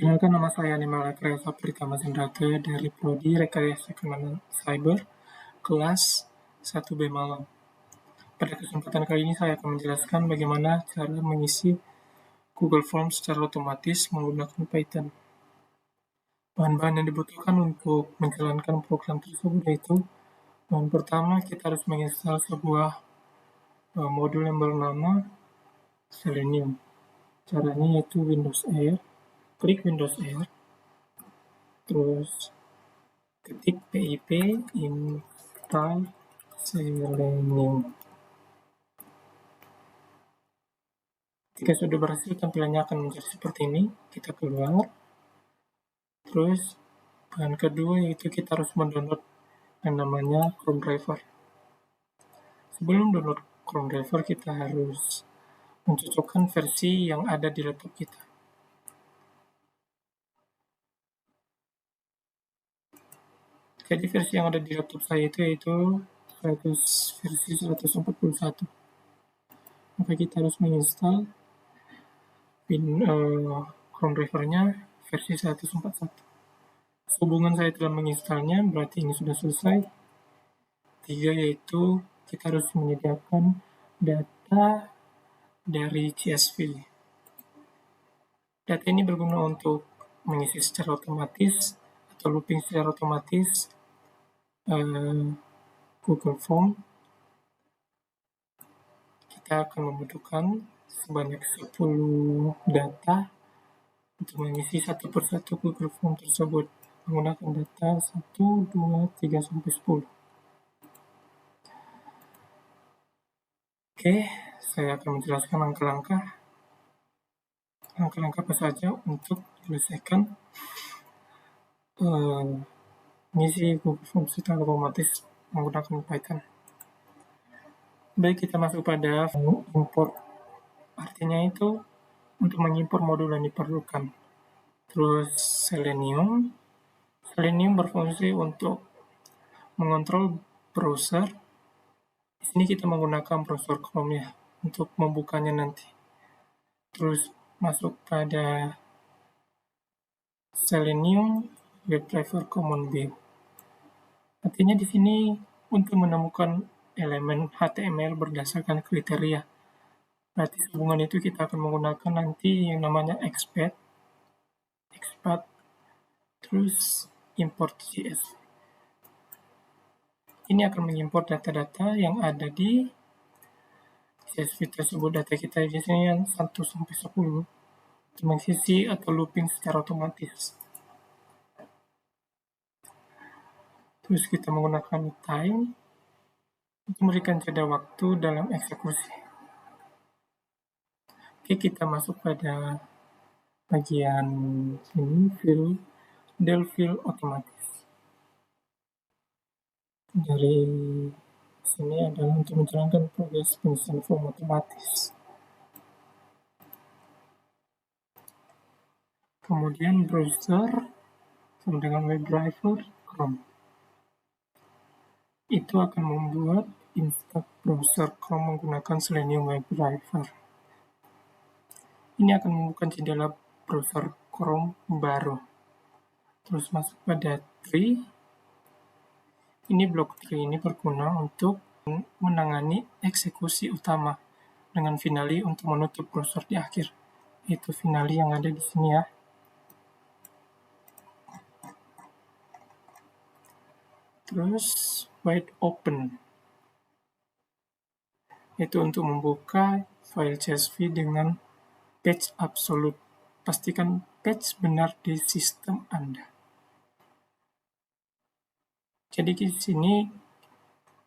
Perkenalkan, nama saya Animal Rekayasa Pritama Zendrata dari Prodi Rekayasa Keamanan Cyber, kelas 1B Malang. Pada kesempatan kali ini saya akan menjelaskan bagaimana cara mengisi Google Forms secara otomatis menggunakan Python. Bahan-bahan yang dibutuhkan untuk menjalankan program tersebut yaitu yang pertama, kita harus menginstal sebuah modul yang bernama Selenium. Caranya yaitu klik Windows R, terus ketik pip install Selenium. Jika sudah berhasil, tampilannya akan menjadi seperti ini. Kita keluar. Terus bahan kedua yaitu kita harus mendownload yang namanya Chrome Driver. Sebelum download Chrome Driver, kita harus mencocokkan versi yang ada di laptop kita. Jadi versi yang ada di laptop saya itu yaitu versi 141. Maka kita harus menginstal Chrome Driver-nya versi 141. Hubungan saya telah menginstalnya, berarti ini sudah selesai. 3 yaitu kita harus menyediakan data dari CSV. Data ini berguna untuk mengisi secara otomatis atau looping secara otomatis Google Form. Kita akan membutuhkan sebanyak 10 data untuk mengisi satu persatu Google Form tersebut menggunakan data 1, 2, 3, sampai 10. Oke, saya akan menjelaskan langkah-langkah apa saja untuk menyelesaikan mengisi Google Form secara otomatis menggunakan Python. Baik, kita masuk pada import. Artinya itu untuk mengimpor modul yang diperlukan. Terus Selenium berfungsi untuk mengontrol browser. Di sini kita menggunakan browser Chrome ya untuk membukanya nanti. Terus masuk pada Selenium WebDriver Common View. Artinya di sini untuk menemukan elemen HTML berdasarkan kriteria. Berarti hubungan itu kita akan menggunakan nanti yang namanya expand, terus import CSV. Ini akan mengimport data-data yang ada di CSV tersebut. Data kita di sini yang 1 sampai 10 untuk mengisi atau looping secara otomatis. Terus kita menggunakan time untuk memberikan jeda waktu dalam eksekusi. Oke, kita masuk pada bagian sini, field otomatis. Dari sini adalah untuk menjalankan proses pengisian form otomatis. Kemudian browser sama dengan WebDriver Chrome. Itu akan membuat install browser Chrome menggunakan Selenium WebDriver. Ini akan membuka jendela browser Chrome baru. Terus masuk pada tree. Ini blok tree ini berguna untuk menangani eksekusi utama dengan finally untuk menutup browser di akhir. Itu finally yang ada di sini ya. Terus wide open. Itu untuk membuka file CSV dengan patch absolute. Pastikan patch benar di sistem Anda. Jadi di sini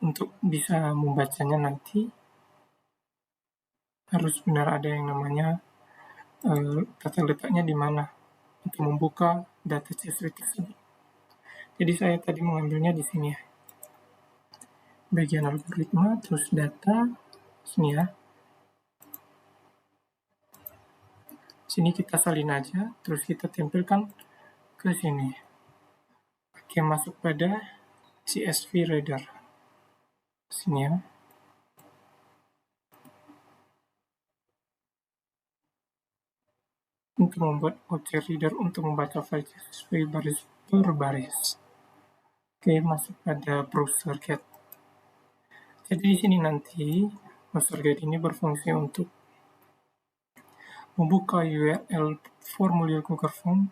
untuk bisa membacanya nanti harus benar ada yang namanya tata letaknya di mana untuk membuka data CSV tersebut. Jadi saya tadi mengambilnya di sini ya. Bagian algoritma, terus data, sini ya. Sini kita salin aja, terus kita tempelkan ke sini. Oke, masuk pada CSV Reader. Sini ya. untuk membuat object reader untuk membaca file sesuai baris per baris. Oke, masuk pada browser get. Jadi di sini nanti browser get ini berfungsi untuk membuka URL formulir Google Form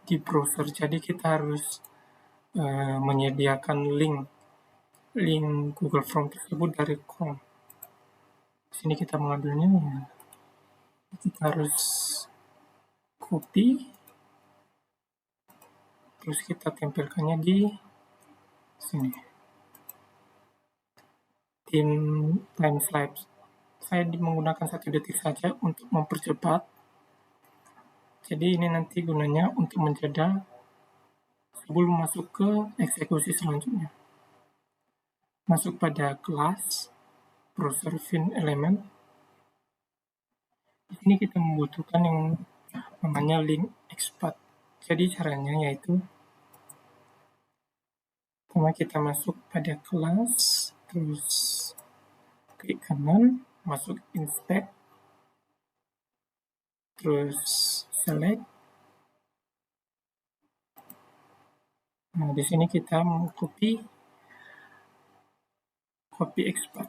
di browser. Jadi kita harus menyediakan link Google Form tersebut dari Chrome. Di sini kita mengambilnya, ya. Kita harus copy, terus kita tempelkannya di sini. Time slide. Saya menggunakan 1 detik saja untuk mempercepat. Jadi ini nanti gunanya untuk menjeda sebelum masuk ke eksekusi selanjutnya. Masuk pada kelas browser fin element. Di sini kita membutuhkan yang namanya link expert. Jadi caranya yaitu pertama kita masuk pada kelas, terus klik kanan, masuk inspect, terus select. Nah, di sini kita mau copy expert.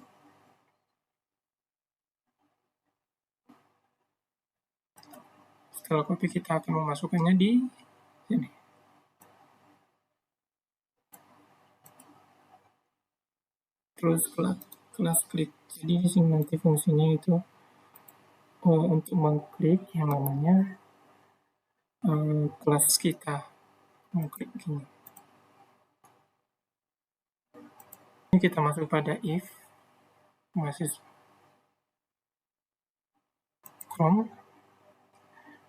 Setelah copy, kita akan memasukkannya di sini. Terus kelas klik. Jadi di sini nanti fungsinya itu untuk mengklik yang namanya kelas kita. Mengklik gini. Ini kita masuk pada if masih Chrome.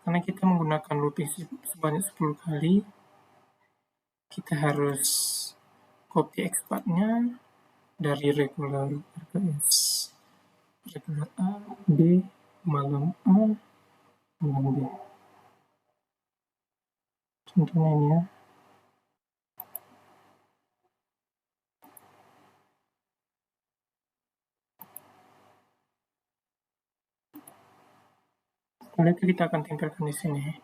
Karena kita menggunakan looping sebanyak 10 kali, kita harus copy expertnya dari regular RKS, regular A, B, malam A, malam B. Contohnya ini ya. Setelah itu kita akan tempelkan di sini.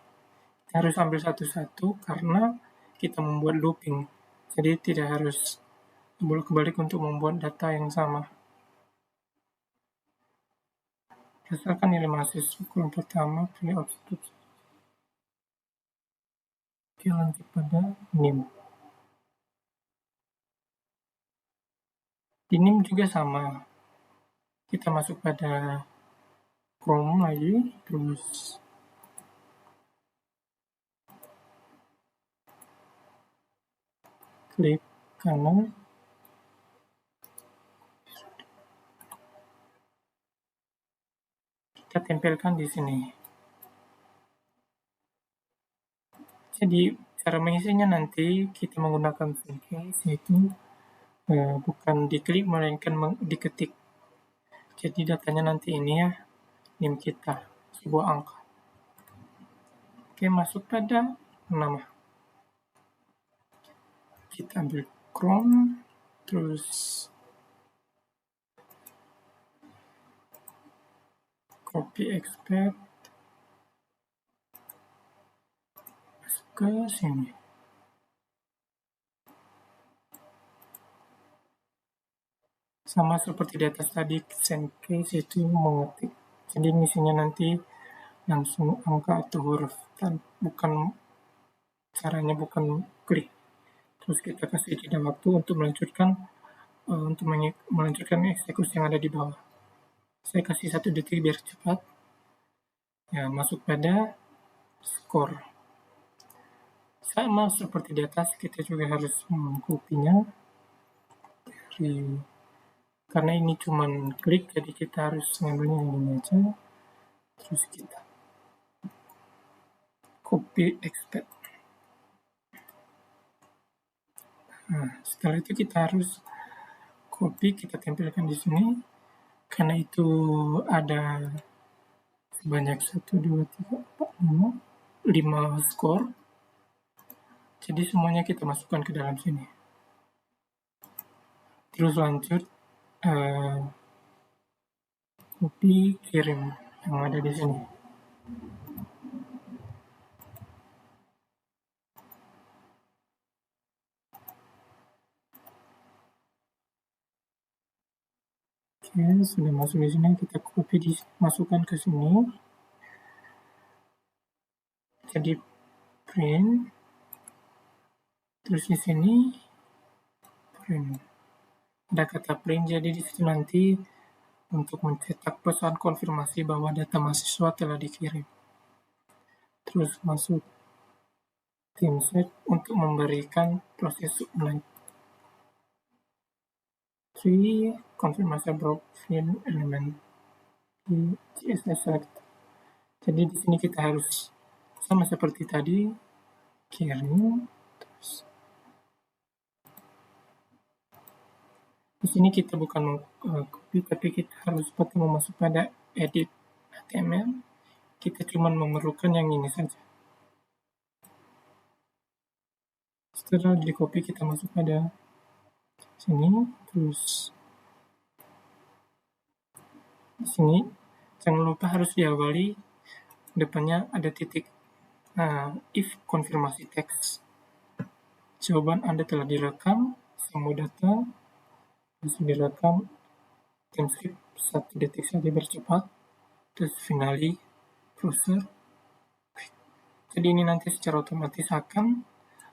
Kita harus ambil satu-satu karena kita membuat looping. Jadi tidak harus bolak-balik untuk membuat data yang sama. Berdasarkan nilai mahasiswa kolom pertama, pilih output. Oke, lanjut pada NIM. Di NIM juga sama. Kita masuk pada Chrome lagi, terus klik kanan, kita tempelkan di sini. Jadi cara mengisinya nanti kita menggunakan case, yaitu bukan diklik melainkan diketik. Jadi datanya nanti ini ya, NIM kita, sebuah angka. Oke, masuk pada nama. Kita ambil Chrome, terus copy expert, masuk ke sini. Sama seperti di atas tadi, send case itu mengetik. Jadi misinya nanti langsung angka atau huruf, dan caranya bukan klik. Terus kita kasih jeda waktu untuk melanjutkan eksekusi yang ada di bawah. Saya kasih 1 detik biar cepat. Ya, masuk pada score. Sama seperti di atas, kita juga harus mengkopinya karena ini cuma klik, jadi kita harus mengambilnya yang ini aja. Terus kita copy expert. Nah, setelah itu kita harus copy, kita tempelkan di sini. Karena itu ada sebanyak 1, 2, 3, 4, 5 skor. Jadi semuanya kita masukkan ke dalam sini. Terus lanjut copy kirim yang ada di sini. Oke, sudah masuk di sini, kita copy masukkan ke sini. Jadi print, terus di sini print. Ada kata print, jadi di situ nanti untuk mencetak pesan konfirmasi bahwa data mahasiswa telah dikirim. Terus masuk tim set untuk memberikan proses submit. Konfirmasi profil elemen di CSS select. Jadi di sini kita harus sama seperti tadi, kirim. Terus di sini kita bukan copy, tapi kita harus pakai masuk pada edit HTML. Kita cuma memerlukan yang ini saja. Setelah di copy, kita masuk pada sini, terus di sini jangan lupa harus diawali depannya ada titik. If konfirmasi teks, jawaban Anda telah direkam, semua data harus direkam, transkrip 1 detik saja bercepat, terus finally browser. Jadi ini nanti secara otomatis akan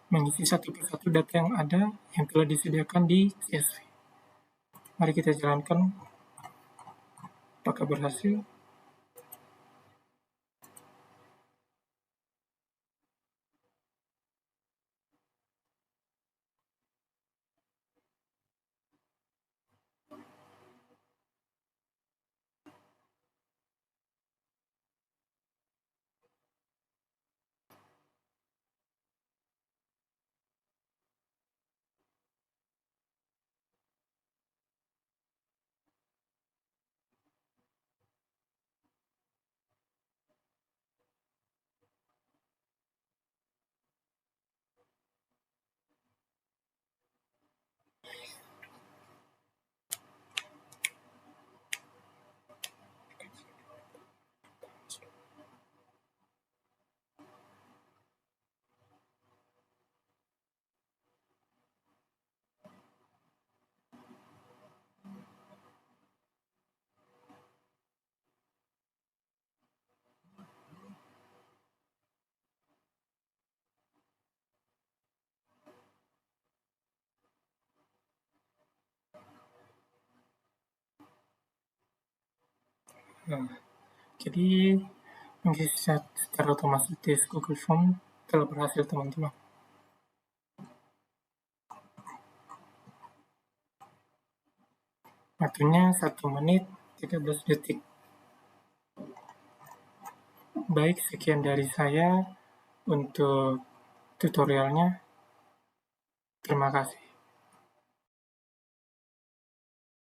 mengisi satu persatu data yang ada yang telah disediakan di CSV. Mari kita jalankan apakah berhasil. Jadi mengisi secara otomatis Google Form telah berhasil, teman-teman. Waktunya 1 menit 13 detik. Baik, sekian dari saya untuk tutorialnya. Terima kasih.